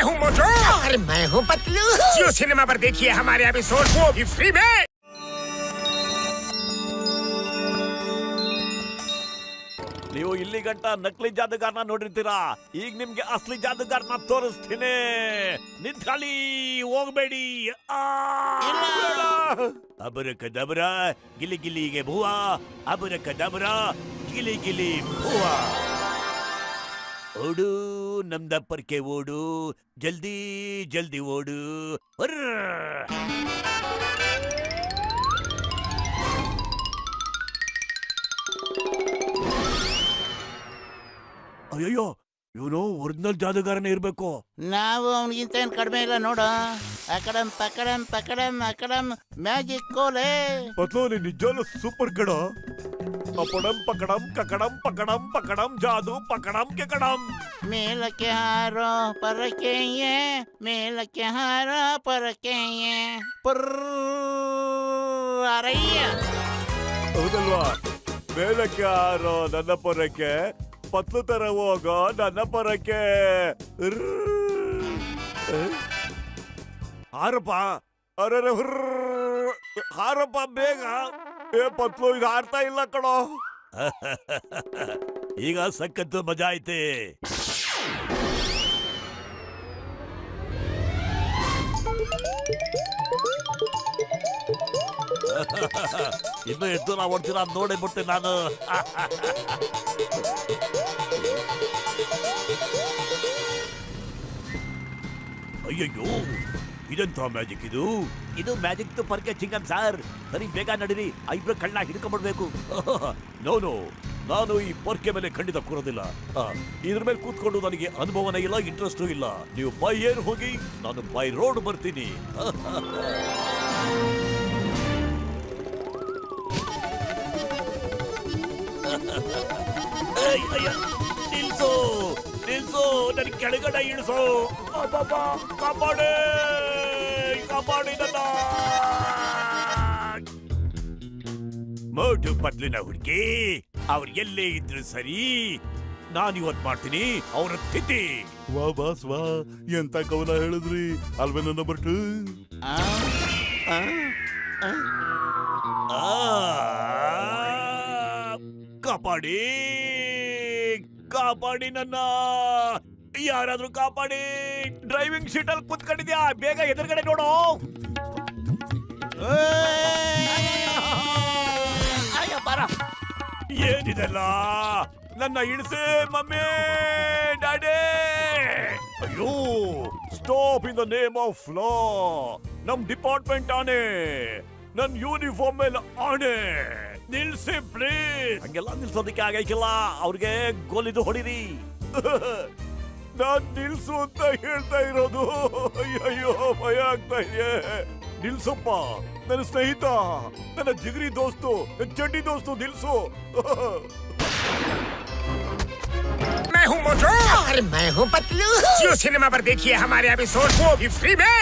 हूँ मोटू और मैं हूँ पतलू। जियो सिनेमा पर देखिए हमारे एपिसोड, वो भी फ्री में। ನೀವು ಇಲ್ಲಿ ಗಂಟ ನಕಲಿ ಜಾದೂಗಾರನ ನೋಡಿರ್ತೀರಾ, ಈಗ ನಿಮ್ಗೆ ಅಸಲಿ ಜಾದೂಗಾರನ ತೋರಿಸ್ತೀನಿ. ನಿಂತ್ಕೊಳ್ಳಿ, ಹೋಗ್ಬೇಡಿ. ಅಬರಕದಬರ ಗಿಲಿ ಗಿಲಿಗೆ ಭೂವ, ಅಬರಕದಬರ ಗಿಲಿ ಗಿಲಿ ಭೂವ. ಓಡು ನಮ್ದಪ್ಪರ್ಕೆ ಓಡು, ಜಲ್ದಿ ಜಲ್ದಿ ಓಡು. ಅಯ್ಯಯ್ಯೋ, ಇವನು ಒರಿಜಿನಲ್ ಜಾದೂಗಾರನೇ ಇರ್ಬೇಕು. ನಾವು ಅವನಿಗಿಂತ ಏನ್ ಕಡಿಮೆ ಇಲ್ಲ ನೋಡು. ಅಕಡಮ್ ಪಕಡಮ್ ಪಕಡಮ್ ಅಕಡಮ್ ಮ್ಯಾಜಿಕ್ ಕೋಲೆ. ಪತ್ಲೋ, ನೀನ್ ನಿಜವಾಗ್ಲೂ ಸೂಪರ್ ಕಡ. ಪಕಡಂ ಪಕಡಂ ಕಕಡಂ ಪಕಡಂ ಪಕಡಂ ಜಾದು ಪಕಡಂ ಕೆಕಡಂ. ಮೇಲಕ್ಕೆ ಹಾರೋ ಪರಕೆಯೇ, ಮೇಲಕ್ಕೆ ಹಾರೋ ಪರಕೆಯೇ. ಅರಯ್ಯ. ಹೌದಲ್ವಾ? ಮೇಲಕ್ಕೆ ಹಾರೋ ನನ್ನ ಪರಕ್ಕೆ, ಪತ್ಲು ತರ ಹೋಗೋ ನನ್ನ ಪರಕ್ಕೆ. ಹಾರಪ್ಪ, ಅರೆ ಹಾರಪ್ಪ ಬೇಗ. ಪತ್ಲು ಇದು ಹಾರ್ತಾ ಇಲ್ಲ ಕಣೋ. ಈಗ ಸಖತ್ತು ಮಜಾ ಐತೆ. ಇನ್ನು ಎದ್ದು ನಾ ಓಡ್ತೀರ ನೋಡೇ ಬಿಟ್ಟೆ ನಾನು. ಅಯ್ಯಯ್ಯೋ, ಇದೆಂತ ಮ್ಯಾಜಿಕ್ ಇದು? ಇದು ಮ್ಯಾಜಿಕ್ ಪರ್ಕೆ ಚಿಂಗಂ ಸರ್. ಸರಿ, ಬೇಗ ನಡೀರಿ, ಇಬ್ರು ಕಳ್ಳ ಹಿಡ್ಕೊಂಡ್ಬಿಡ್ಬೇಕು. ನೋನು, ನಾನು ಈ ಪೊರ್ಕೆ ಮೇಲೆ ಖಂಡಿತ ಕೂರೋದಿಲ್ಲ. ಇದ್ರ ಮೇಲೆ ಕೂತ್ಕೊಂಡು ನನಗೆ ಅನುಭವನೇ ಇಲ್ಲ, ಇಂಟ್ರೆಸ್ಟು ಇಲ್ಲ. ನೀವು ಬೈ ಏರ್ ಹೋಗಿ, ನಾನು ಬೈ ರೋಡ್ ಬರ್ತೀನಿ. ನಿಲ್ಸು ನಿಲ್ಸು, ನನ್ ಕೆಳಗಡೆ ಇಳಿಸು. ಕಾಪಾಡಿ ಕಾಪಾಡಿ ನನ್ನ. ಮೋಟು ಪತ್ಲಿನ ಹುಡುಗಿ, ಅವ್ರು ಎಲ್ಲೇ ಇದ್ರು ಸರಿ, ನಾನಿವತ್ ಮಾಡ್ತೀನಿ ಅವ್ರ ತಿಥಿ. ವಾ ಬಾಸ್ ವಾ, ಎಂತ ಕವನ ಹೇಳಿದ್ರಿ ಅಲ್ವೇ ನನ್ನ ಬರ್ಟು. ಕಾಪಾಡಿ ಕಾಪಾಡಿ ನನ್ನ, ಯಾರಾದ್ರೂ ಕಾಪಾಡಿ. ಡ್ರೈವಿಂಗ್ ಸೀಟ್ ಅಲ್ಲಿ ಕೂತ್ಕೊಂಡಿದ್ಯಾ, ಬೇಗ ಎದುರುಗಡೆ ನೋಡು. ಏನಿದೆಲ್ಲ? ನನ್ನ ಇಳಿಸೇ ಮಮ್ಮಿ, ಡ್ಯಾಡಿ. ಅಯ್ಯೋ, stop in the name of law. ನಮ್ ಡಿಪಾರ್ಟ್ಮೆಂಟ್ ಆನೆ, ನನ್ ಯೂನಿಫಾರ್ಮ್ ಮೇಲೆ ಆನೆ. ನಿಲ್ಸಿ ಪ್ಲೀಸ್. ಹಂಗೆಲ್ಲ ನಿಲ್ಸೋದಕ್ಕೆ ಆಗೈಕಿಲ್ಲ, ಅವ್ರಿಗೆ ಗೋಲಿದು ಹೊಡಿರಿ. ನಾನ್ ನಿಲ್ಸು ಅಂತ ಹೇಳ್ತಾ ಇರೋದು. ಅಯ್ಯಯ್ಯೋ, ಭಯ ಆಗ್ತಾ ಇದೆ. ನಿಲ್ಸಪ್ಪ, ನನ್ನ ಸ್ನೇಹಿತ, ನನ್ನ ಜಿಗರಿ ದೋಸ್ತು, ನನ್ನ ಚಡ್ಡಿ ದೋಸ್ತು, ನಿಲ್ಸು. मैं हूँ मोटू और मैं हूँ पतलू। जियो सिनेमा पर देखिए हमारे एपिसोड, वो भी फ्री में।